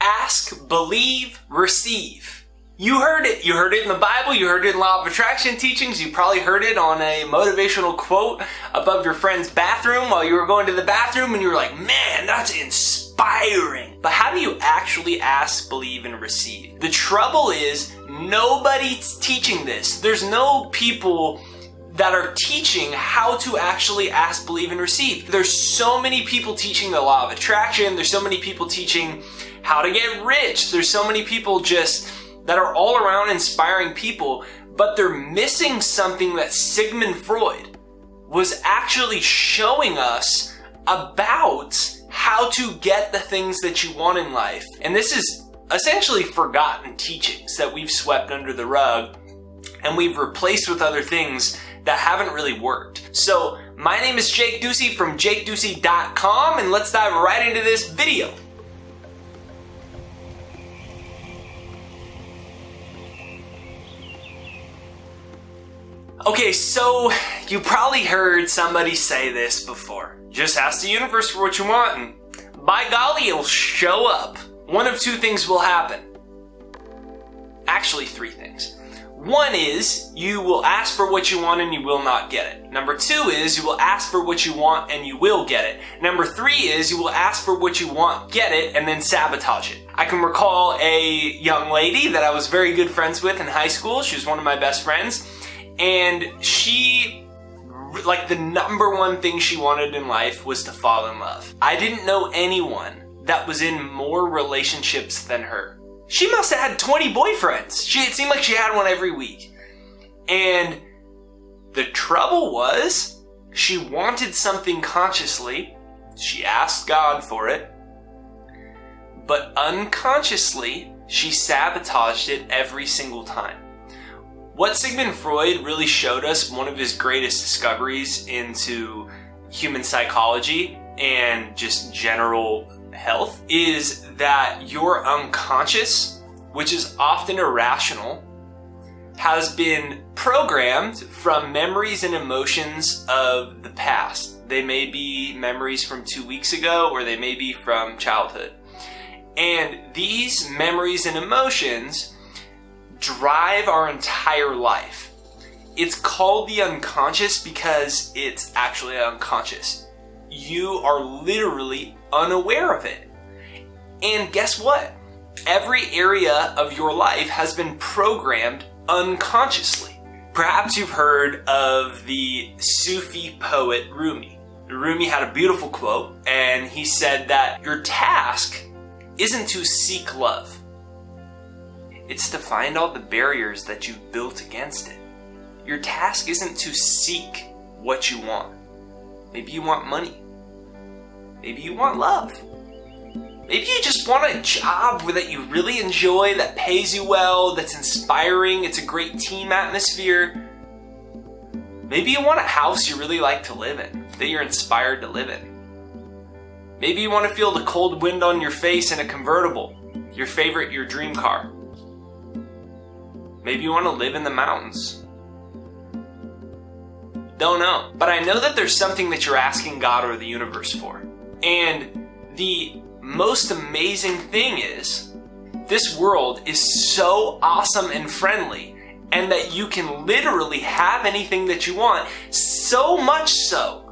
ask, believe, receive. You heard it. You heard it in the Bible. You heard it in Law of Attraction teachings. You probably heard it on a motivational quote above your friend's bathroom while you were going to the bathroom, and you were like, man, that's inspiring. But how do you actually ask, believe, and receive? The trouble is nobody's teaching this. There's no people that are teaching how to actually ask, believe, and receive. There's so many people teaching the Law of Attraction. There's so many people teaching how to get rich. There's so many people just that are all around inspiring people, but they're missing something that Sigmund Freud was actually showing us about how to get the things that you want in life. And this is essentially forgotten teachings that we've swept under the rug and we've replaced with other things that haven't really worked. So my name is Jake Ducey from jakeducey.com, and let's dive right into this video. Okay, so you probably heard somebody say this before. Just ask the universe for what you want and by golly, it'll show up. One of two things will happen. Actually, three things. One is you will ask for what you want and you will not get it. Number two is you will ask for what you want and you will get it. Number three is you will ask for what you want, get it, and then sabotage it. I can recall a young lady that I was very good friends with in high school. She was one of my best friends. And she, like, the number one thing she wanted in life was to fall in love. I didn't know anyone that was in more relationships than her. She must have had 20 boyfriends. It seemed like she had one every week. And the trouble was, she wanted something consciously. She asked God for it. But unconsciously, she sabotaged it every single time. What Sigmund Freud really showed us, one of his greatest discoveries into human psychology and just general health, is that your unconscious, which is often irrational, has been programmed from memories and emotions of the past. They may be memories from 2 weeks ago, or they may be from childhood. And these memories and emotions drive our entire life. It's called the unconscious because it's actually unconscious. You are literally unaware of it. And guess what? Every area of your life has been programmed unconsciously. Perhaps you've heard of the Sufi poet Rumi. Rumi had a beautiful quote, and he said that your task isn't to seek love. It's to find all the barriers that you've built against it. Your task isn't to seek what you want. Maybe you want money. Maybe you want love. Maybe you just want a job that you really enjoy, that pays you well, that's inspiring, it's a great team atmosphere. Maybe you want a house you really like to live in, that you're inspired to live in. Maybe you want to feel the cold wind on your face in a convertible, your dream car. Maybe you want to live in the mountains. Don't know. But I know that there's something that you're asking God or the universe for. And the most amazing thing is, this world is so awesome and friendly, and that you can literally have anything that you want, so much so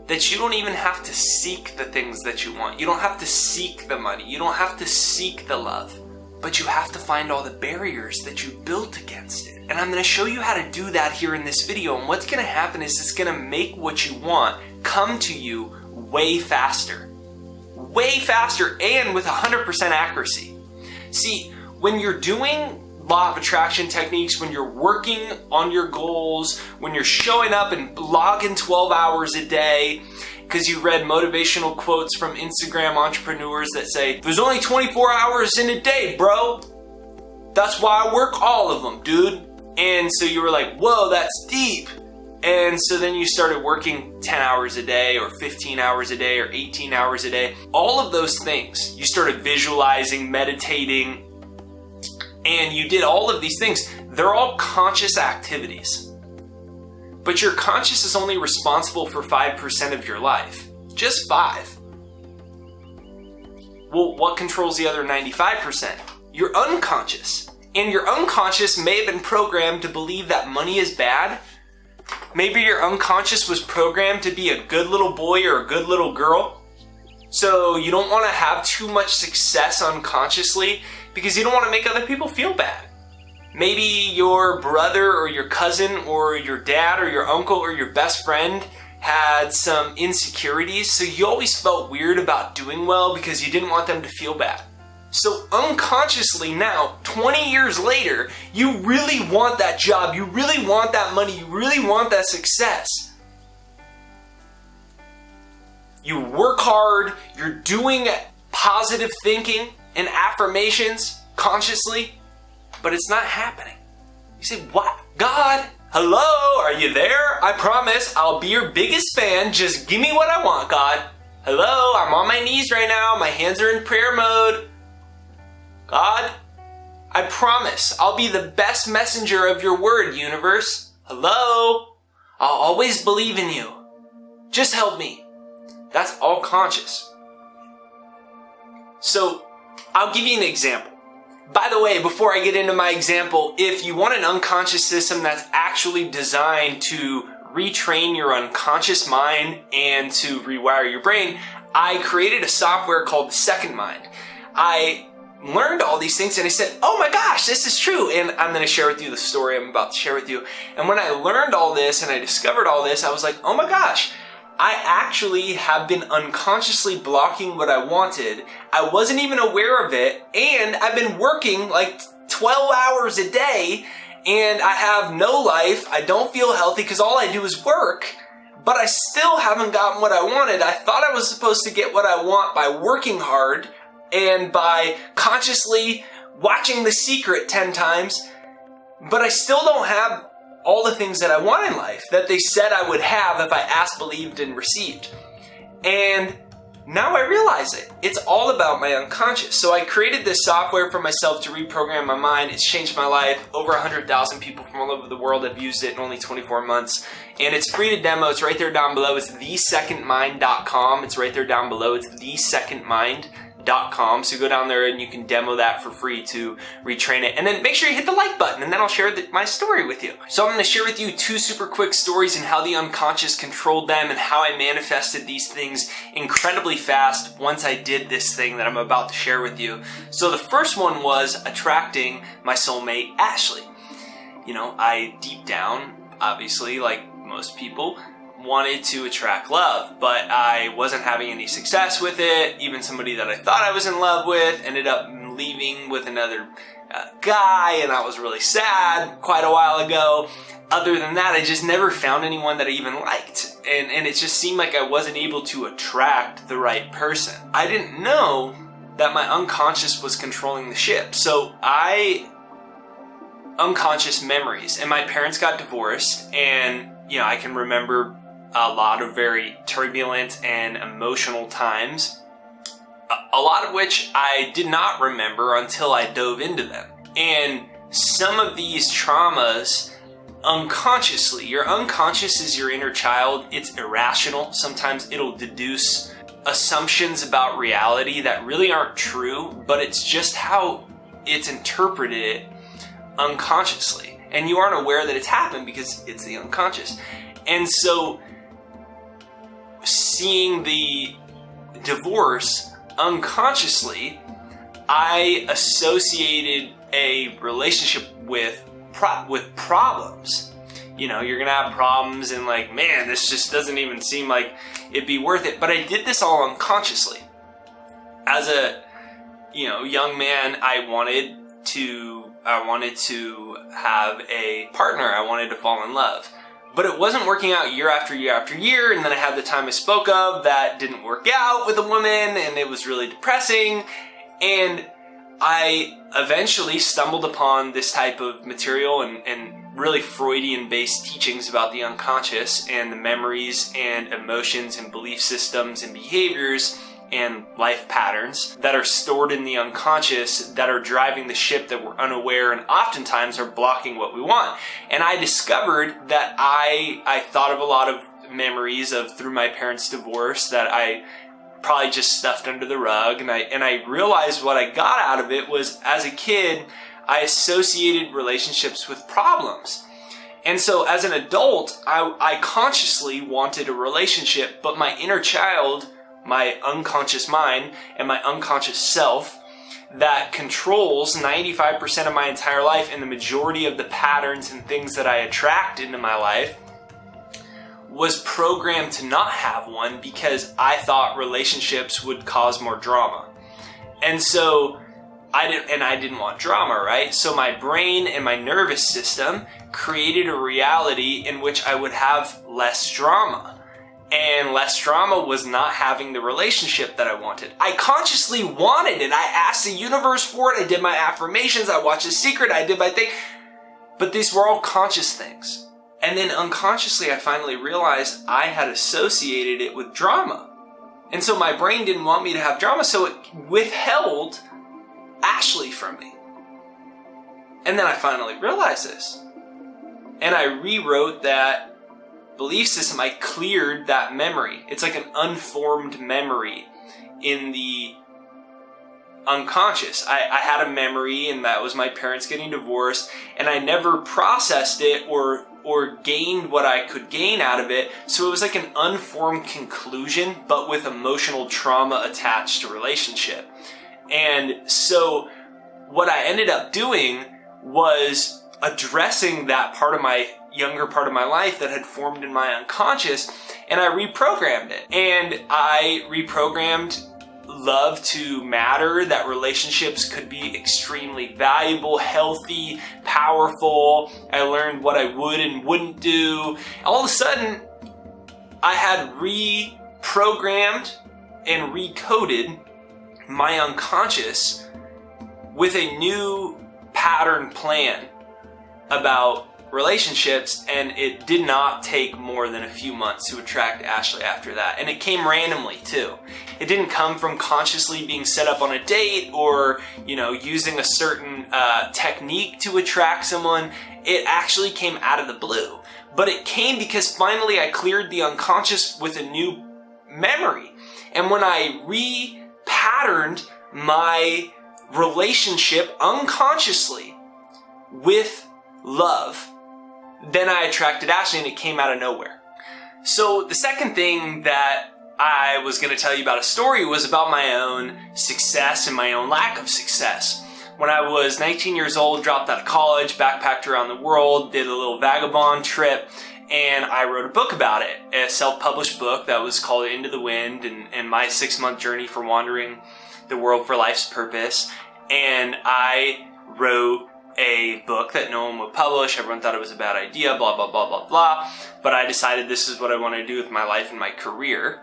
that you don't even have to seek the things that you want. You don't have to seek the money. You don't have to seek the love. But you have to find all the barriers that you built against it. And I'm going to show you how to do that here in this video. And what's going to happen is it's going to make what you want come to you way faster. Way faster and with 100% accuracy. See, when you're doing Law of Attraction techniques, when you're working on your goals, when you're showing up and logging 12 hours a day, because you read motivational quotes from Instagram entrepreneurs that say, there's only 24 hours in a day, bro. That's why I work all of them, dude. And so you were like, whoa, that's deep. And so then you started working 10 hours a day or 15 hours a day or 18 hours a day. All of those things. You started visualizing, meditating, and you did all of these things. They're all conscious activities. But your conscious is only responsible for 5% of your life. Just 5. Well, what controls the other 95%? Your unconscious. And your unconscious may have been programmed to believe that money is bad. Maybe your unconscious was programmed to be a good little boy or a good little girl. So you don't want to have too much success unconsciously because you don't want to make other people feel bad. Maybe your brother or your cousin or your dad or your uncle or your best friend had some insecurities, so you always felt weird about doing well because you didn't want them to feel bad. So unconsciously now, 20 years later, you really want that job, you really want that money, you really want that success. You work hard, you're doing positive thinking and affirmations consciously, but it's not happening. You say, what? God, hello, are you there? I promise I'll be your biggest fan. Just give me what I want, God. Hello, I'm on my knees right now. My hands are in prayer mode. God, I promise I'll be the best messenger of your word, universe. Hello, I'll always believe in you. Just help me. That's all conscious. So I'll give you an example. By the way, before I get into my example, if you want an unconscious system that's actually designed to retrain your unconscious mind and to rewire your brain, I created a software called the Second Mind. I learned all these things and I said, oh my gosh, this is true. And I'm going to share with you the story I'm about to share with you. And when I learned all this and I discovered all this, I was like, oh my gosh, I actually have been unconsciously blocking what I wanted. I wasn't even aware of it. And I've been working like 12 hours a day and I have no life. I don't feel healthy because all I do is work, but I still haven't gotten what I wanted. I thought I was supposed to get what I want by working hard and by consciously watching The Secret 10 times, but I still don't have all the things that I want in life that they said I would have if I asked, believed, and received. And now I realize it. It's all about my unconscious. So I created this software for myself to reprogram my mind. It's changed my life. Over 100,000 people from all over the world have used it in only 24 months. And it's free to demo. It's right there down below. It's thesecondmind.com. It's right there down below. It's thesecondmind.com. So go down there and you can demo that for free to retrain it. And then make sure you hit the like button and then I'll share my story with you. So I'm going to share with you 2 super quick stories and how the unconscious controlled them and how I manifested these things incredibly fast once I did this thing that I'm about to share with you. So the first one was attracting my soulmate, Ashley. You know, I deep down, obviously, like most people, wanted to attract love, but I wasn't having any success with it. Even somebody that I thought I was in love with ended up leaving with another guy, and I was really sad quite a while ago. Other than that, I just never found anyone that I even liked, and it just seemed like I wasn't able to attract the right person. I didn't know that my unconscious was controlling the ship. So unconscious memories, and my parents got divorced, and I can remember a lot of very turbulent and emotional times, a lot of which I did not remember until I dove into them. And some of these traumas, unconsciously, your unconscious is your inner child. It's irrational. Sometimes it'll deduce assumptions about reality that really aren't true, but it's just how it's interpreted unconsciously. And you aren't aware that it's happened because it's the unconscious. And so seeing the divorce unconsciously, I associated a relationship with problems. You're gonna have problems and like, man, this just doesn't even seem like it'd be worth it. But I did this all unconsciously. As a young man, I wanted to have a partner. I wanted to fall in love. But it wasn't working out year after year after year, and then I had the time I spoke of that didn't work out with a woman, and it was really depressing. And I eventually stumbled upon this type of material and really Freudian-based teachings about the unconscious and the memories and emotions and belief systems and behaviors and life patterns that are stored in the unconscious that are driving the ship that we're unaware and oftentimes are blocking what we want. And I discovered that I thought of a lot of memories of through my parents' divorce that I probably just stuffed under the rug. And I realized what I got out of it was, as a kid, I associated relationships with problems. And so as an adult, I consciously wanted a relationship, but my inner child, my unconscious mind, and my unconscious self that controls 95% of my entire life and the majority of the patterns and things that I attract into my life, was programmed to not have one because I thought relationships would cause more drama. And so I didn't want drama, right? So my brain and my nervous system created a reality in which I would have less drama. And less drama was not having the relationship that I wanted. I consciously wanted it. I asked the universe for it. I did my affirmations. I watched The Secret. I did my thing. But these were all conscious things. And then unconsciously, I finally realized I had associated it with drama. And so my brain didn't want me to have drama, so it withheld Ashley from me. And then I finally realized this. And I rewrote that belief system. I cleared that memory. It's like an unformed memory in the unconscious. I had a memory, and that was my parents getting divorced, and I never processed it or gained what I could gain out of it. So it was like an unformed conclusion, but with emotional trauma attached to relationship. And so what I ended up doing was addressing that part of my younger part of my life that had formed in my unconscious, and I reprogrammed it. And I reprogrammed love to matter, that relationships could be extremely valuable, healthy, powerful. I learned what I would and wouldn't do. All of a sudden, I had reprogrammed and recoded my unconscious with a new pattern plan about relationships, and it did not take more than a few months to attract Ashley after that. And it came randomly too. It didn't come from consciously being set up on a date or, using a certain technique to attract someone. It actually came out of the blue. But it came because finally I cleared the unconscious with a new memory. And when I re-patterned my relationship unconsciously with love, then I attracted Ashley, and it came out of nowhere. So the second thing that I was going to tell you about a story was about my own success and my own lack of success. When I was 19 years old, dropped out of college, backpacked around the world, did a little vagabond trip, and I wrote a book about it, a self-published book that was called Into the Wind, and my 6-month journey for wandering the world for life's purpose. And I wrote a book that no one would publish. Everyone thought it was a bad idea, blah, blah, blah, blah, blah. But I decided this is what I want to do with my life and my career.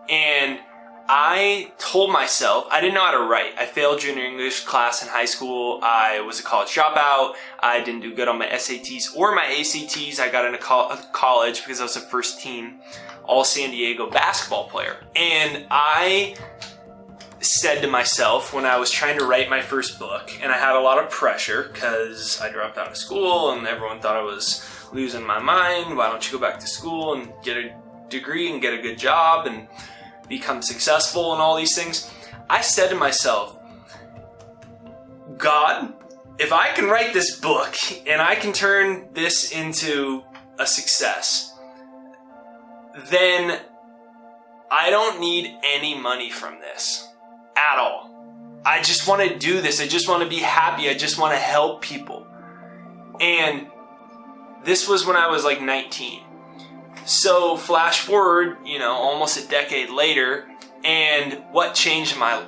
And I told myself, I didn't know how to write. I failed junior English class in high school. I was a college dropout. I didn't do good on my SATs or my ACTs. I got into college because I was a first team all San Diego basketball player. And I said to myself when I was trying to write my first book, and I had a lot of pressure because I dropped out of school and everyone thought I was losing my mind. Why don't you go back to school and get a degree and get a good job and become successful and all these things? I said to myself, God, if I can write this book and I can turn this into a success, then I don't need any money from this at all. I just want to do this. I just want to be happy. I just want to help people. And this was when I was like 19. So flash forward, almost a decade later, and what changed in my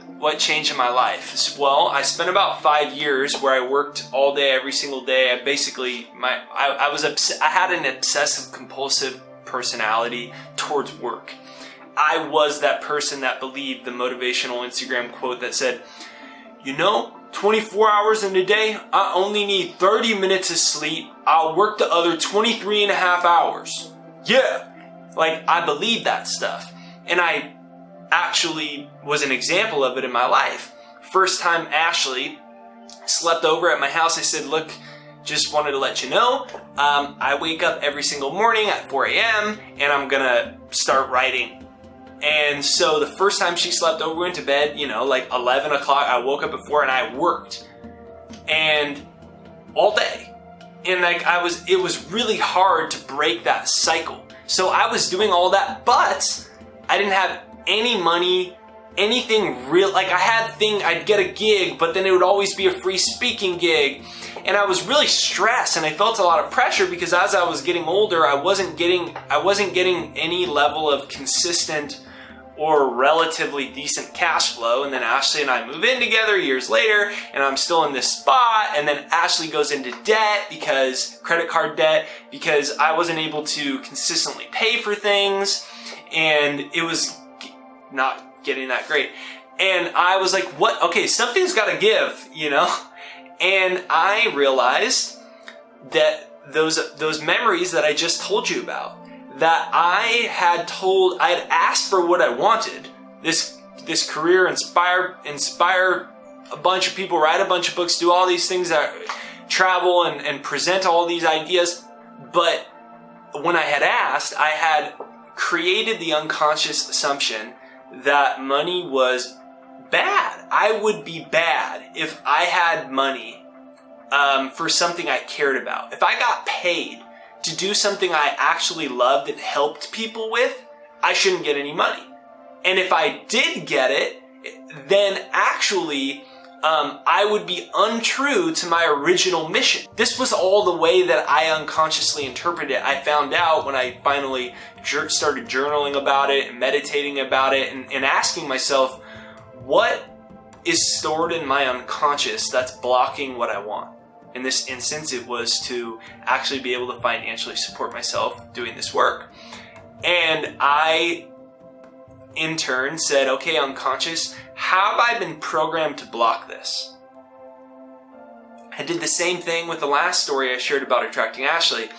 life? Well, I spent about 5 years where I worked all day, every single day. I had an obsessive compulsive personality towards work. I was that person that believed the motivational Instagram quote that said, 24 hours in a day, I only need 30 minutes of sleep. I'll work the other 23 and a half hours. Yeah. I believed that stuff. And I actually was an example of it in my life. First time Ashley slept over at my house, I said, look, just wanted to let you know, I wake up every single morning at 4 a.m. and I'm going to start writing And so the first time she slept over, we went to bed, like 11 o'clock. I woke up at 4 and I worked. And all day. And it was really hard to break that cycle. So I was doing all that, but I didn't have any money, anything real. Like I'd get a gig, but then it would always be a free speaking gig. And I was really stressed and I felt a lot of pressure because as I was getting older, I wasn't getting any level of consistent or relatively decent cash flow. And then Ashley and I move in together years later and I'm still in this spot. And then Ashley goes into debt credit card debt, because I wasn't able to consistently pay for things. And it was not getting that great. And I was like, what? Okay, something's got to give, And I realized that those memories that I just told you about, that I had asked for what I wanted, this career, inspire a bunch of people, write a bunch of books, do all these things, that travel and present all these ideas. But when I had asked, I had created the unconscious assumption that money was bad. I would be bad if I had money for something I cared about. If I got paid to do something I actually loved and helped people with, I shouldn't get any money. And if I did get it, then actually I would be untrue to my original mission. This was all the way that I unconsciously interpreted it. I found out when I finally started journaling about it and meditating about it and asking myself, what is stored in my unconscious that's blocking what I want? In this instance, it was to actually be able to financially support myself doing this work. And I, in turn, said, okay, unconscious, how have I been programmed to block this? I did the same thing with the last story I shared about attracting Ashley.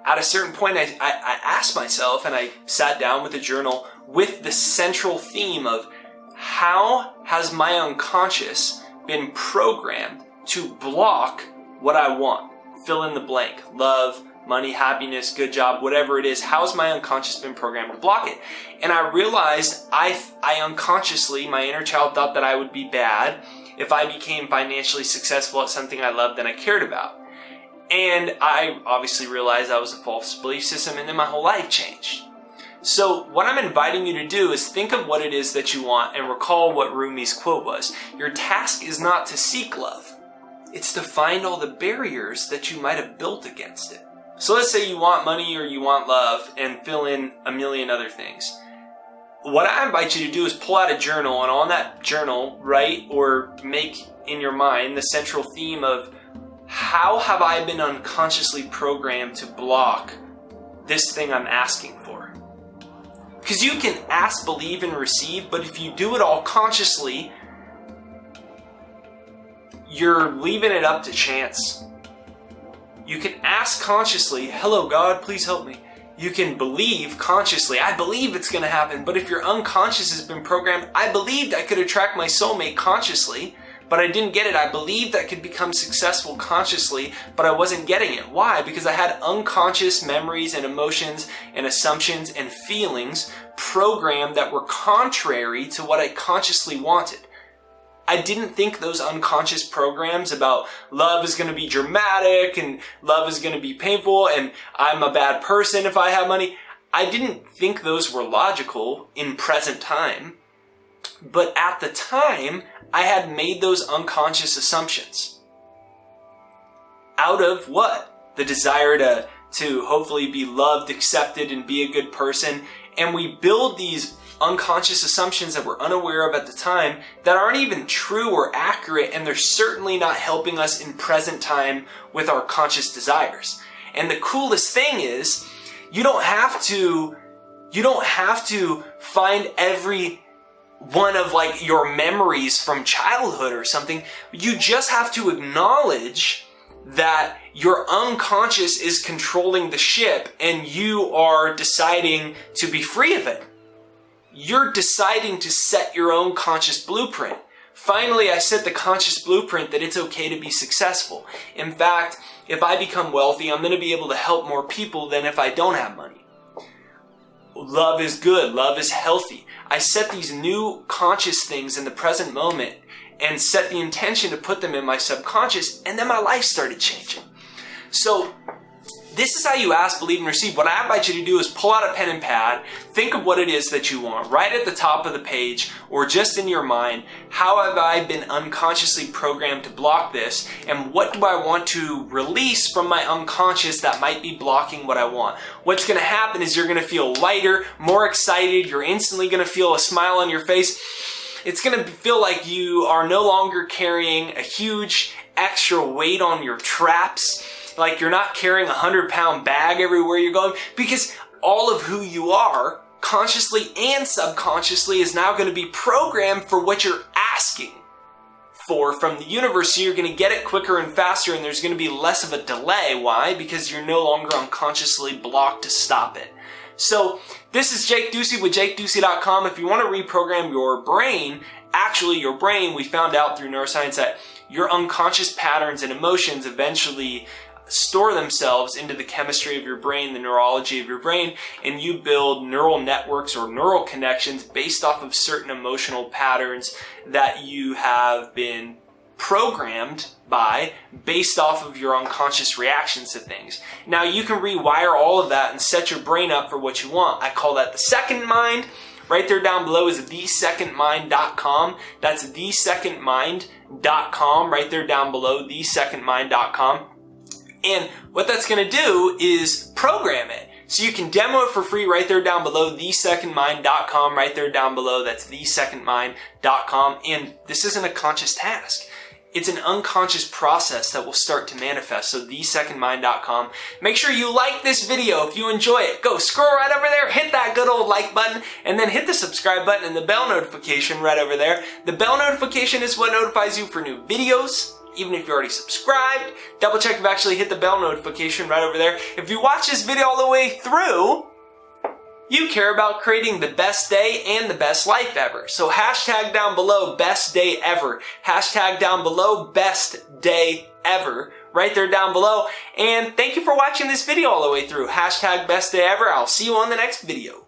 At a certain point, I asked myself, and I sat down with a journal with the central theme of, how has my unconscious been programmed to block what I want? Fill in the blank. Love, money, happiness, good job, whatever it is. How's my unconscious been programmed to block it? And I realized I unconsciously, my inner child thought that I would be bad if I became financially successful at something I loved and I cared about. And I obviously realized that was a false belief system, and then my whole life changed. So what I'm inviting you to do is think of what it is that you want and recall what Rumi's quote was. Your task is not to seek love. It's to find all the barriers that you might have built against it. So let's say you want money or you want love and fill in a million other things. What I invite you to do is pull out a journal, and on that journal, write or make in your mind the central theme of, how have I been unconsciously programmed to block this thing I'm asking for? Because you can ask, believe, and receive, but if you do it all consciously, you're leaving it up to chance. You can ask consciously, hello God, please help me. You can believe consciously, I believe it's going to happen. But if your unconscious has been programmed, I believed I could attract my soulmate consciously, but I didn't get it. I believed I could become successful consciously, but I wasn't getting it. Why? Because I had unconscious memories and emotions and assumptions and feelings programmed that were contrary to what I consciously wanted. I didn't think those unconscious programs about love is going to be dramatic and love is going to be painful and I'm a bad person if I have money. I didn't think those were logical in present time. But at the time, I had made those unconscious assumptions. Out of what? The desire to hopefully be loved, accepted, and be a good person. And we build these unconscious assumptions that we're unaware of at the time that aren't even true or accurate, and they're certainly not helping us in present time with our conscious desires. And the coolest thing is, you don't have to find every one of like your memories from childhood or something. You just have to acknowledge that your unconscious is controlling the ship and you are deciding to be free of it. You're deciding to set your own conscious blueprint. Finally, I set the conscious blueprint that it's okay to be successful. In fact, if I become wealthy, I'm going to be able to help more people than if I don't have money. love is good, love is healthy. I set these new conscious things in the present moment and set the intention to put them in my subconscious, and then my life started changing. So this is how you ask, believe, and receive. What I invite you to do is pull out a pen and pad, think of what it is that you want, right at the top of the page or just in your mind. How have I been unconsciously programmed to block this? And what do I want to release from my unconscious that might be blocking what I want? What's going to happen is you're going to feel lighter, more excited. You're instantly going to feel a smile on your face. It's going to feel like you are no longer carrying a huge extra weight on your traps. Like you're not carrying a 100-pound bag everywhere you're going, because all of who you are, consciously and subconsciously, is now going to be programmed for what you're asking for from the universe. So you're going to get it quicker and faster, and there's going to be less of a delay. Why? Because you're no longer unconsciously blocked to stop it. So this is Jake Ducey with JakeDucey.com. If you want to reprogram your brain, actually your brain, we found out through neuroscience that your unconscious patterns and emotions eventually store themselves into the chemistry of your brain, the neurology of your brain, and you build neural networks or neural connections based off of certain emotional patterns that you have been programmed by based off of your unconscious reactions to things. Now you can rewire all of that and set your brain up for what you want. I call that the second mind. Right there down below is thesecondmind.com. That's thesecondmind.com. Right there down below, thesecondmind.com. And what that's going to do is program it. So you can demo it for free right there down below, thesecondmind.com, right there down below. That's thesecondmind.com. And this isn't a conscious task. It's an unconscious process that will start to manifest. So thesecondmind.com. Make sure you like this video. If you enjoy it, go scroll right over there, hit that good old like button, and then hit the subscribe button and the bell notification right over there. The bell notification is what notifies you for new videos. Even if you're already subscribed, double check you've actually hit the bell notification right over there. If you watch this video all the way through, you care about creating the best day and the best life ever. So hashtag down below, best day ever. Hashtag down below, best day ever. Right there down below. And thank you for watching this video all the way through. Hashtag best day ever. I'll see you on the next video.